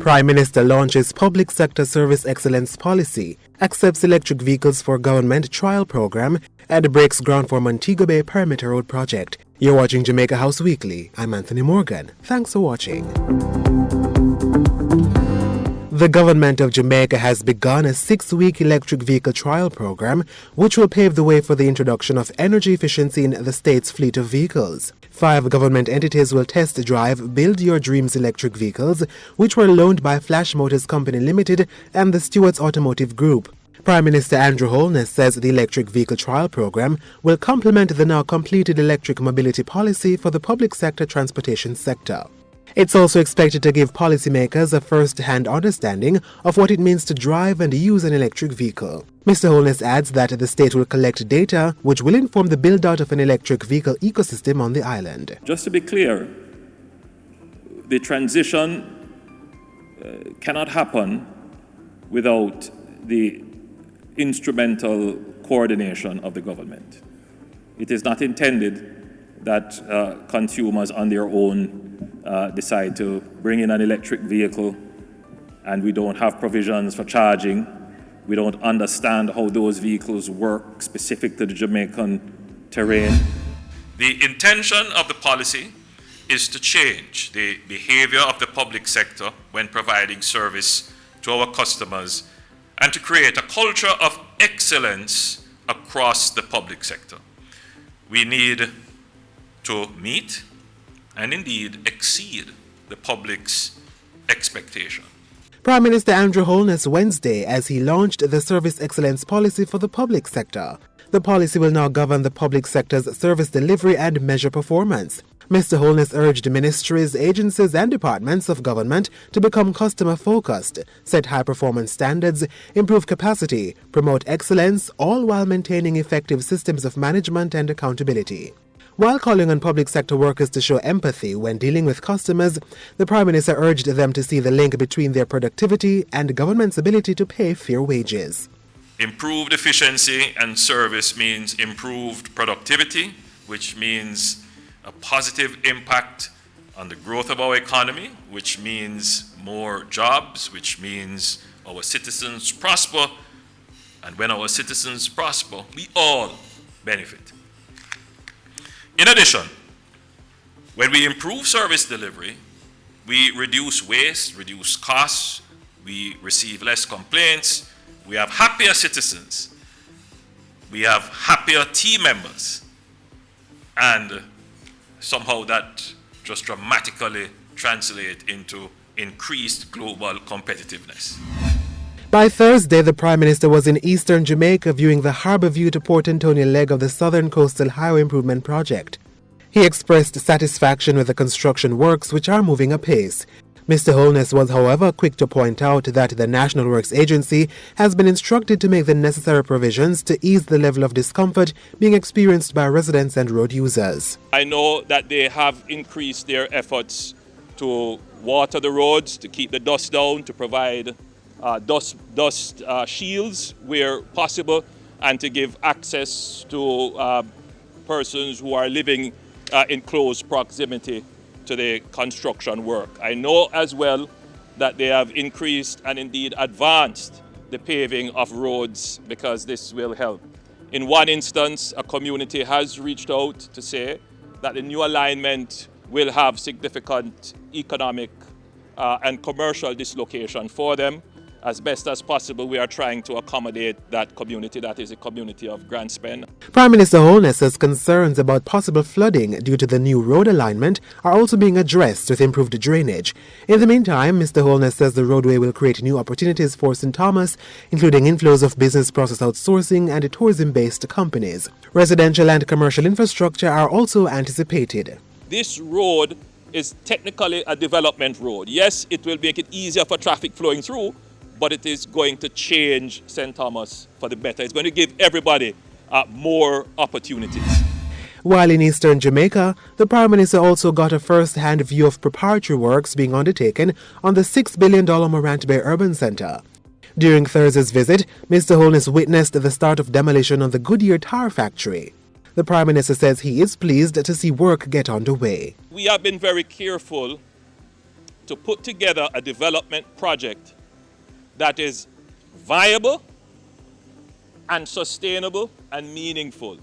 Prime Minister launches Public Sector Service Excellence Policy, accepts electric vehicles for government trial program, and breaks ground for Montego Bay Perimeter Road project. You're watching Jamaica House Weekly. I'm Anthony Morgan. Thanks for watching. The government of Jamaica has begun a 6-week electric vehicle trial program, which will pave the way for the introduction of energy efficiency in the state's fleet of vehicles. 5 government entities will test drive Build Your Dreams electric vehicles, which were loaned by Flash Motors Company Limited and the Stewart's Automotive Group. Prime Minister Andrew Holness says the electric vehicle trial program will complement the now completed electric mobility policy for the public sector transportation sector. It's also expected to give policymakers a first-hand understanding of what it means to drive and use an electric vehicle. Mr. Holness adds that the state will collect data which will inform the build-out of an electric vehicle ecosystem on the island. Just to be clear, the transition cannot happen without the instrumental coordination of the government. It is not intended that consumers on their own decide to bring in an electric vehicle and we don't have provisions for charging. We don't understand how those vehicles work specific to the Jamaican terrain. The intention of the policy is to change the behavior of the public sector when providing service to our customers and to create a culture of excellence across the public sector. We need to meet and indeed exceed the public's expectation. Prime Minister Andrew Holness Wednesday as he launched the Service Excellence Policy for the public sector. The policy will now govern the public sector's service delivery and measure performance. Mr. Holness urged ministries, agencies and departments of government to become customer-focused, set high-performance standards, improve capacity, promote excellence, all while maintaining effective systems of management and accountability. While calling on public sector workers to show empathy when dealing with customers, the Prime Minister urged them to see the link between their productivity and government's ability to pay fair wages. Improved efficiency and service means improved productivity, which means a positive impact on the growth of our economy, which means more jobs, which means our citizens prosper. And when our citizens prosper, we all benefit. In addition, when we improve service delivery, we reduce waste, reduce costs, we receive less complaints, we have happier citizens, we have happier team members, and somehow that just dramatically translates into increased global competitiveness. By Thursday, the Prime Minister was in eastern Jamaica viewing the Harbour View to Port Antonio leg of the Southern Coastal Highway Improvement Project. He expressed satisfaction with the construction works, which are moving apace. Mr. Holness was, however, quick to point out that the National Works Agency has been instructed to make the necessary provisions to ease the level of discomfort being experienced by residents and road users. I know that they have increased their efforts to water the roads, to keep the dust down, to provide dust shields where possible, and to give access to persons who are living in close proximity to the construction work. I know as well that they have increased and indeed advanced the paving of roads because this will help. In one instance, a community has reached out to say that the new alignment will have significant economic and commercial dislocation for them. As best as possible, we are trying to accommodate that community, that is a community of Grand Spend. Prime Minister Holness's concerns about possible flooding due to the new road alignment are also being addressed with improved drainage. In the meantime, Mr. Holness says the roadway will create new opportunities for St. Thomas, including inflows of business process outsourcing and tourism-based companies. Residential and commercial infrastructure are also anticipated. This road is technically a development road. Yes, it will make it easier for traffic flowing through, but it is going to change St. Thomas for the better. It's going to give everybody more opportunities. While in eastern Jamaica, the Prime Minister also got a first-hand view of preparatory works being undertaken on the $6 billion Morant Bay Urban Centre. During Thursday's visit, Mr. Holness witnessed the start of demolition on the Goodyear Tire Factory. The Prime Minister says he is pleased to see work get underway. We have been very careful to put together a development project that is viable and sustainable and meaningful.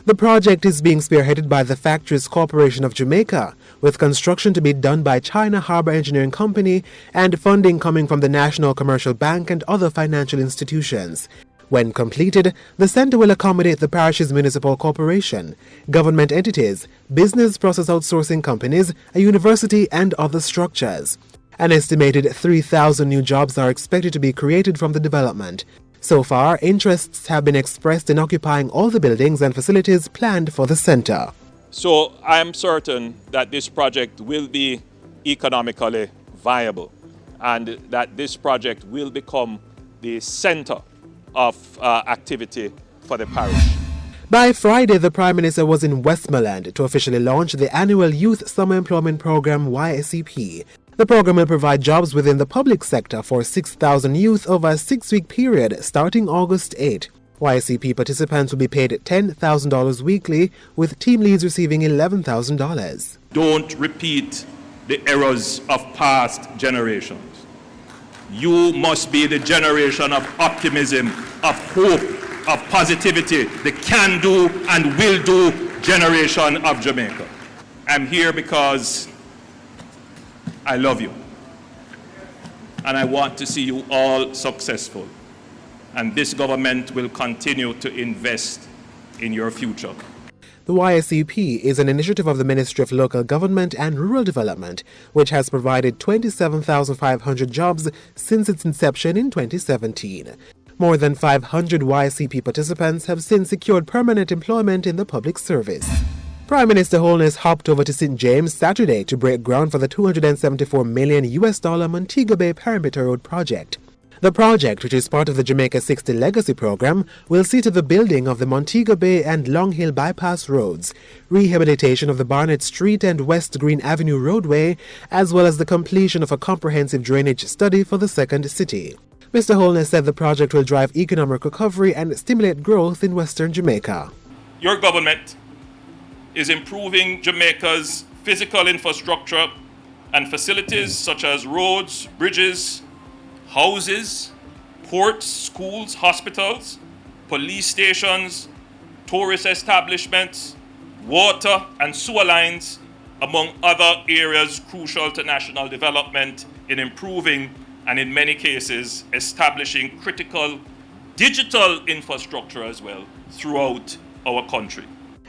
The project is being spearheaded by the Factories Corporation of Jamaica, with construction to be done by China Harbour Engineering Company and funding coming from the National Commercial Bank and other financial institutions. When completed, the centre will accommodate the parish's municipal corporation, government entities, business process outsourcing companies, a university and other structures. An estimated 3,000 new jobs are expected to be created from the development. So far, interests have been expressed in occupying all the buildings and facilities planned for the centre. So I am certain that this project will be economically viable and that this project will become the centre of activity for the parish. By Friday, the Prime Minister was in Westmoreland to officially launch the annual Youth Summer Employment Programme YSEP. The program will provide jobs within the public sector for 6,000 youth over a 6-week period starting August 8. YSEP participants will be paid $10,000 weekly, with team leads receiving $11,000. Don't repeat the errors of past generations. You must be the generation of optimism, of hope, of positivity, the can-do and will-do generation of Jamaica. I'm here because I love you. And I want to see you all successful. And this government will continue to invest in your future. The YSEP is an initiative of the Ministry of Local Government and Rural Development, which has provided 27,500 jobs since its inception in 2017. More than 500 YSEP participants have since secured permanent employment in the public service. Prime Minister Holness hopped over to St. James Saturday to break ground for the $274 million Montego Bay Perimeter Road project. The project, which is part of the Jamaica 60 Legacy Program, will see to the building of the Montego Bay and Long Hill bypass roads, rehabilitation of the Barnett Street and West Green Avenue roadway, as well as the completion of a comprehensive drainage study for the second city. Mr. Holness said the project will drive economic recovery and stimulate growth in Western Jamaica. Your government is improving Jamaica's physical infrastructure and facilities such as roads, bridges, houses, ports, schools, hospitals, police stations, tourist establishments, water and sewer lines, among other areas crucial to national development, in improving and in many cases establishing critical digital infrastructure as well throughout our country.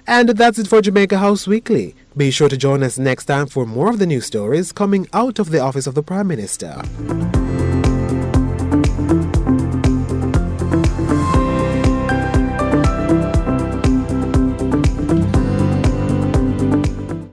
And that's it for Jamaica House Weekly. Be sure to join us next time for more of the news stories coming out of the office of the Prime Minister.